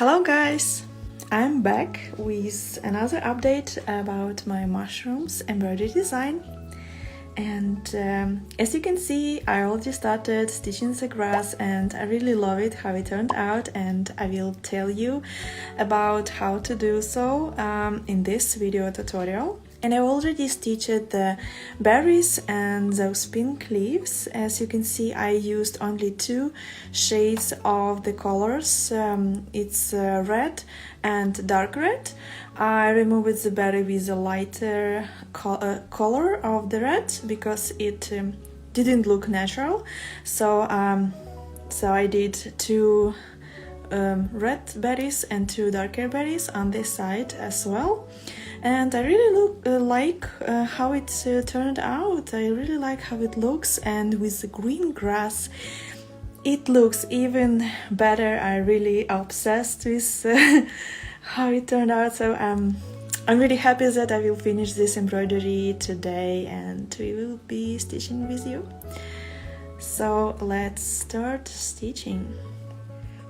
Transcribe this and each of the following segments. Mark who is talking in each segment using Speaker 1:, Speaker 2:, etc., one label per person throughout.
Speaker 1: Hello guys! I'm back with another update about my mushrooms embroidery design. And as you can see, I already started stitching the grass and I really love it how it turned out, and I will tell you about how to do so in this video tutorial. And I already stitched the berries and those pink leaves. As you can see, I used only two shades of the colors. It's red and dark red. I removed the berry with a lighter color of the red because it didn't look natural. So I did two red berries and two darker berries on this side as well. And I really like how it turned out. I really like how it looks, and with the green grass it looks even better. I'm really obsessed with how it turned out. So I'm really happy that I will finish this embroidery today and we will be stitching with you. So let's start stitching.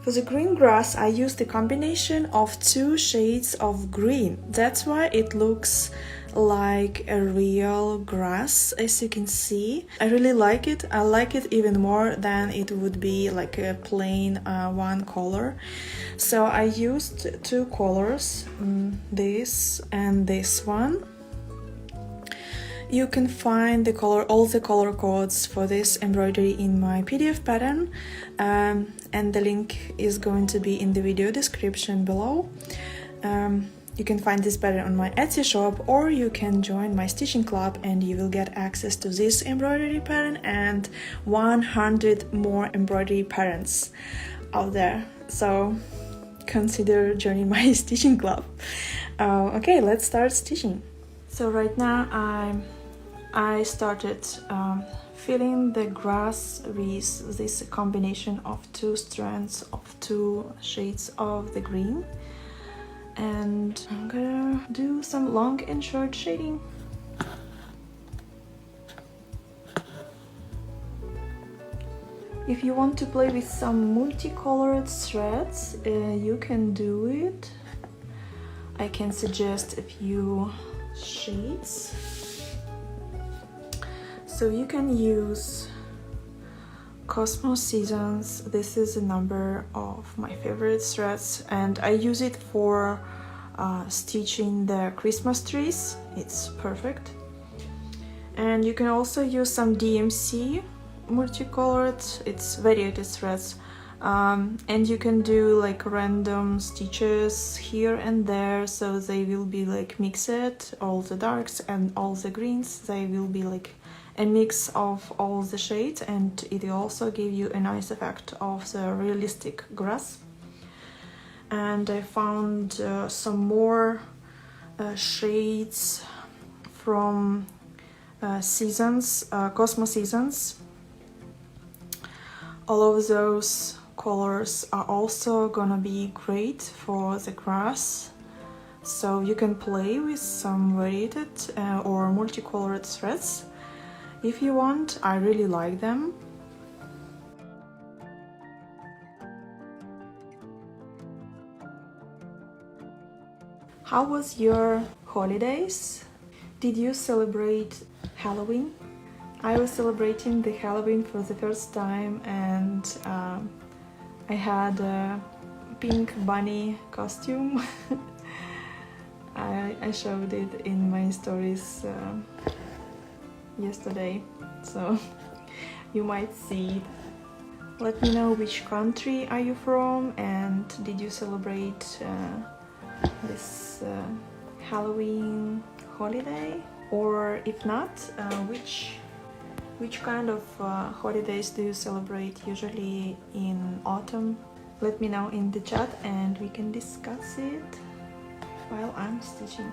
Speaker 1: For the green grass, I used a combination of two shades of green. That's why it looks like a real grass, as you can see. I really like it. I like it even more than it would be like a plain one color. So I used two colors, this and this one. You can find all the color codes for this embroidery in my PDF pattern, and the link is going to be in the video description below. You can find this pattern on my Etsy shop, or you can join my stitching club and you will get access to this embroidery pattern and 100 more embroidery patterns out there. So consider joining my stitching club. Okay, let's start stitching. So right now I started filling the grass with this combination of two strands of two shades of the green, and I'm gonna do some long and short shading. If you want to play with some multicolored threads, you can do it. I can suggest a few shades. So you can use Cosmos Seasons. This is a number of my favorite threads, and I use it for stitching the Christmas trees. It's perfect. And you can also use some DMC multicolored. It's variated threads. And you can do like random stitches here and there, so they will be like mixed, all the darks and all the greens, they will be like a mix of all the shades, and it will also give you a nice effect of the realistic grass. And I found some more shades from Seasons, Cosmos Seasons. All of those colors are also gonna be great for the grass, so you can play with some variated or multicolored threads if you want. I really like them. How was your holidays? Did you celebrate Halloween? I was celebrating the Halloween for the first time, and I had a pink bunny costume. I showed it in my stories yesterday, so you might see it. Let me know which country are you from, and did you celebrate this Halloween holiday? Or if not, which kind of holidays do you celebrate usually in autumn? Let me know in the chat and we can discuss it while I'm stitching.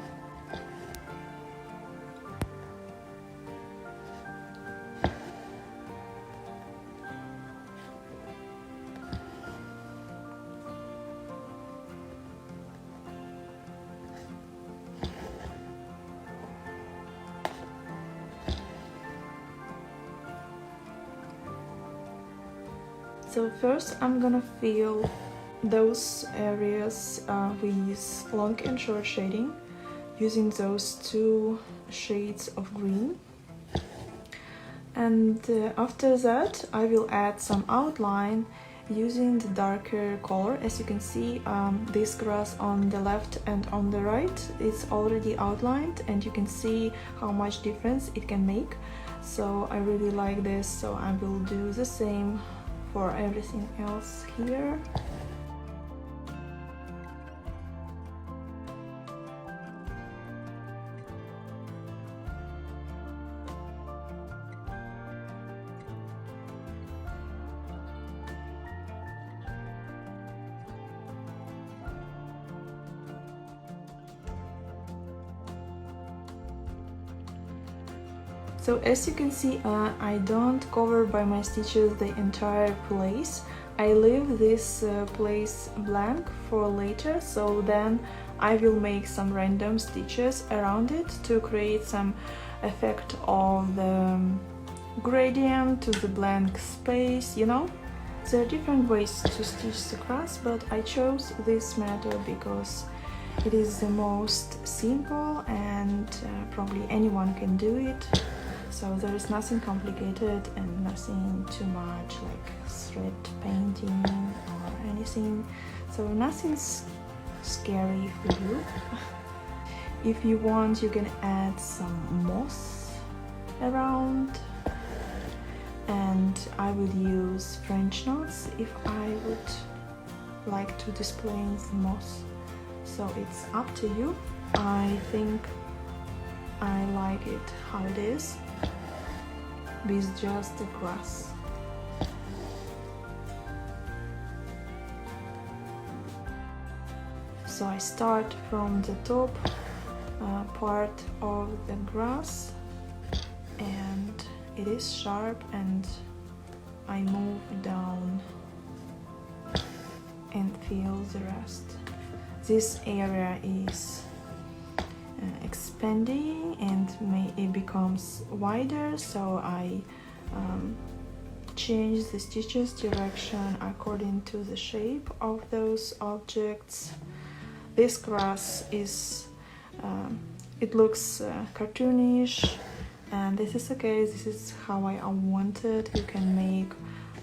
Speaker 1: So first I'm gonna fill those areas with long and short shading using those two shades of green. And after that I will add some outline using the darker color. As you can see, this grass on the left and on the right is already outlined, and you can see how much difference it can make. So I really like this, so I will do the same for everything else here. So as you can see, I don't cover by my stitches the entire place. I leave this place blank for later, so then I will make some random stitches around it to create some effect of the gradient to the blank space, you know? There are different ways to stitch the grass, but I chose this method because it is the most simple and probably anyone can do it. So there is nothing complicated and nothing too much like thread painting or anything. So nothing's scary for you. If you want, you can add some moss around. And I would use French knots if I would like to display the moss. So it's up to you. I think I like it how it is, with just the grass. So I start from the top part of the grass, and it is sharp, and I move down and feel the rest. This area is expanding and it becomes wider, so I change the stitches direction according to the shape of those objects. This grass is it looks cartoonish, and this is okay. This is how I want it. You can make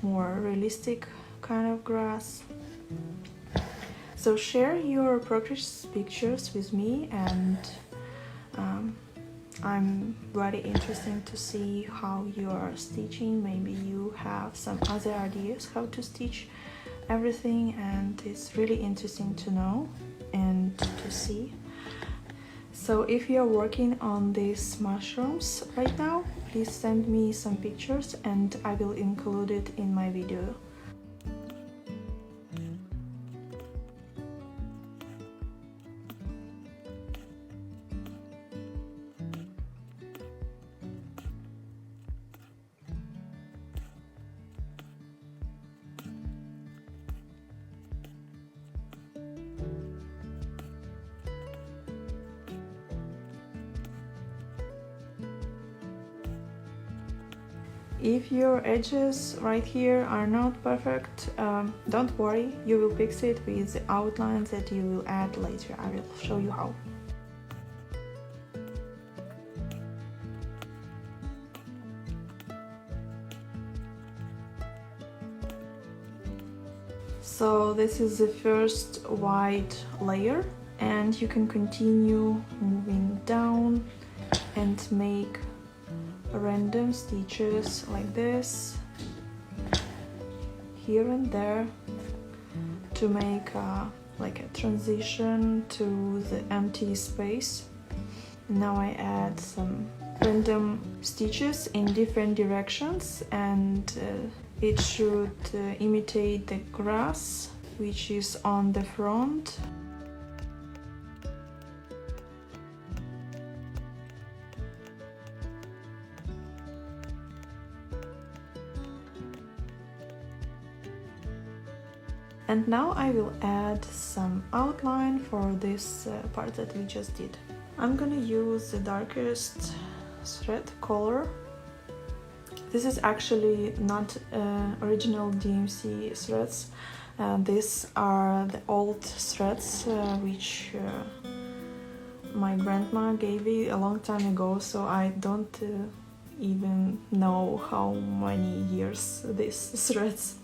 Speaker 1: more realistic kind of grass. So share your progress pictures with me, and I'm very interested to see how you are stitching. Maybe you have some other ideas how to stitch everything, and it's really interesting to know and to see. So if you're working on these mushrooms right now, please send me some pictures and I will include it in my video. If your edges right here are not perfect, don't worry, you will fix it with the outlines that you will add later. I will show you how. So this is the first white layer, and you can continue moving down and make random stitches like this here and there to make like a transition to the empty space. Now I add some random stitches in different directions, and it should imitate the grass which is on the front. And now I will add some outline for this part that we just did. I'm gonna use the darkest thread color. This is actually not original DMC threads. These are the old threads which my grandma gave me a long time ago, so I don't even know how many years these threads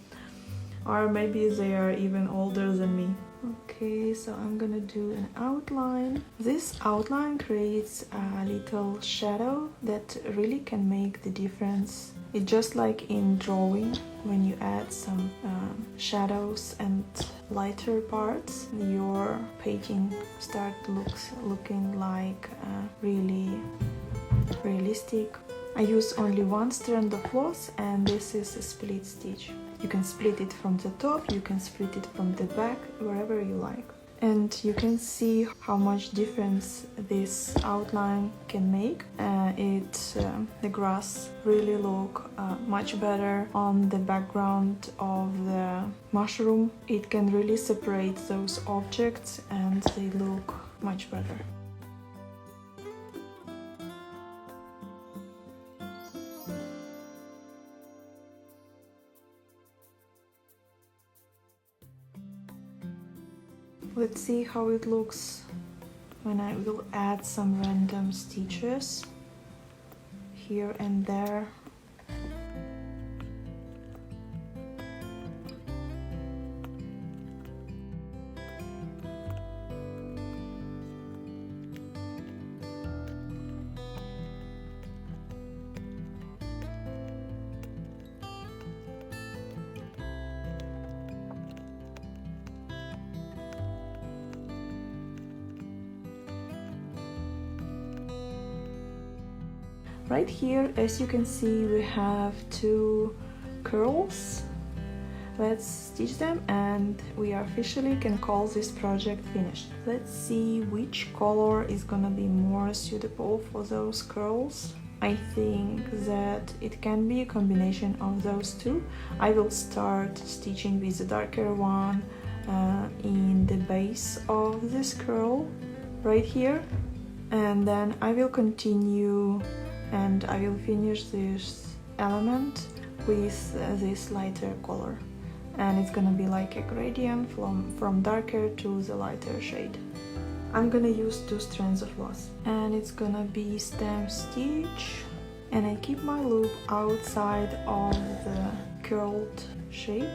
Speaker 1: are. Maybe they are even older than me. Okay, so I'm gonna do an outline. This outline creates a little shadow that really can make the difference. It's just like in drawing, when you add some shadows and lighter parts, your painting looking like really realistic. I use only one strand of floss, and this is a split stitch. You can split it from the top, you can split it from the back, wherever you like. And you can see how much difference this outline can make. The grass really look much better on the background of the mushroom. It can really separate those objects and they look much better. Let's see how it looks when I will add some random stitches here and there. Right here, as you can see, we have two curls. Let's stitch them and we officially can call this project finished. Let's see which color is gonna be more suitable for those curls. I think that it can be a combination of those two. I will start stitching with the darker one in the base of this curl right here, and then I will continue and I will finish this element with this lighter color, and it's gonna be like a gradient from darker to the lighter shade. I'm gonna use 2 strands of floss, and it's gonna be stem stitch, and I keep my loop outside of the curled shape.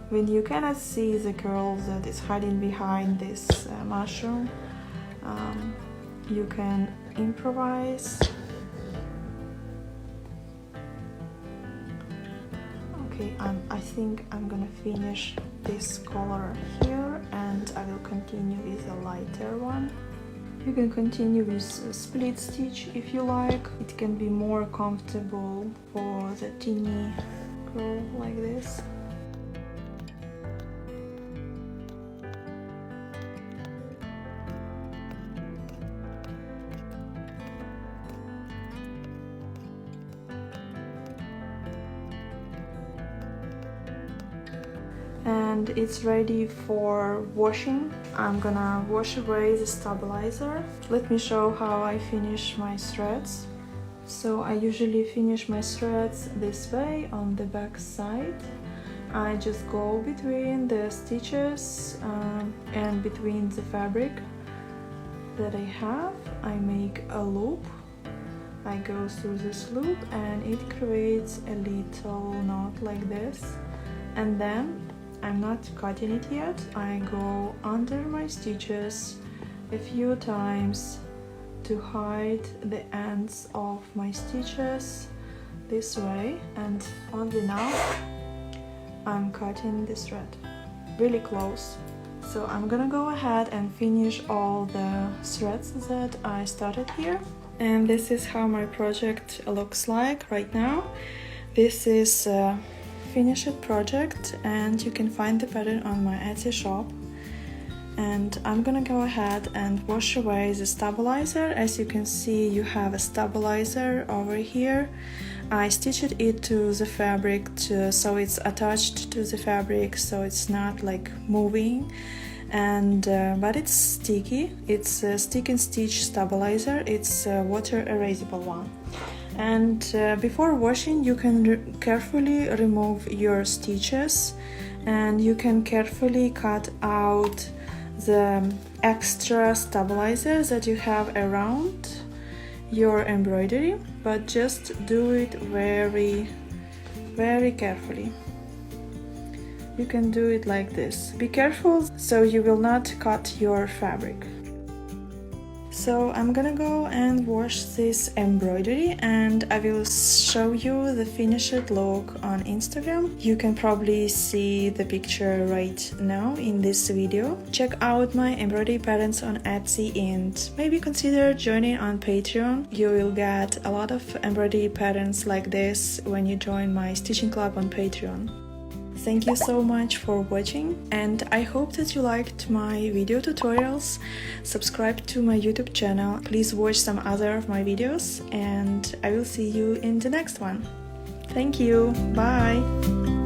Speaker 1: When you cannot see the curl that is hiding behind this mushroom, you can improvise. Okay, I think I'm gonna finish this color here and I will continue with a lighter one. You can continue with a split stitch if you like. It can be more comfortable for the teeny curl like this. And it's ready for washing. I'm gonna wash away the stabilizer. Let me show how I finish my threads. So I usually finish my threads this way on the back side. I just go between the stitches and between the fabric that I have. I make a loop. I go through this loop and it creates a little knot like this. And then I'm not cutting it yet. I go under my stitches a few times to hide the ends of my stitches this way, and only now I'm cutting this thread really close. So I'm gonna go ahead and finish all the threads that I started here. And this is how my project looks like right now. This is finished project and you can find the pattern on my Etsy shop. And I'm gonna go ahead and wash away the stabilizer. As you can see, you have a stabilizer over here. I stitched it to the fabric so it's attached to the fabric, so it's not like moving. and but it's sticky. It's a stick and stitch stabilizer. It's a water erasable one. And before washing, you can carefully remove your stitches, and you can carefully cut out the extra stabilizers that you have around your embroidery, but just do it very carefully. You can do it like this. Be careful so you will not cut your fabric. So I'm gonna go and wash this embroidery, and I will show you the finished look on Instagram. You can probably see the picture right now in this video. Check out my embroidery patterns on Etsy and maybe consider joining on Patreon. You will get a lot of embroidery patterns like this when you join my stitching club on Patreon. Thank you so much for watching, and I hope that you liked my video tutorials. Subscribe to my YouTube channel, please watch some other of my videos, and I will see you in the next one. Thank you, bye!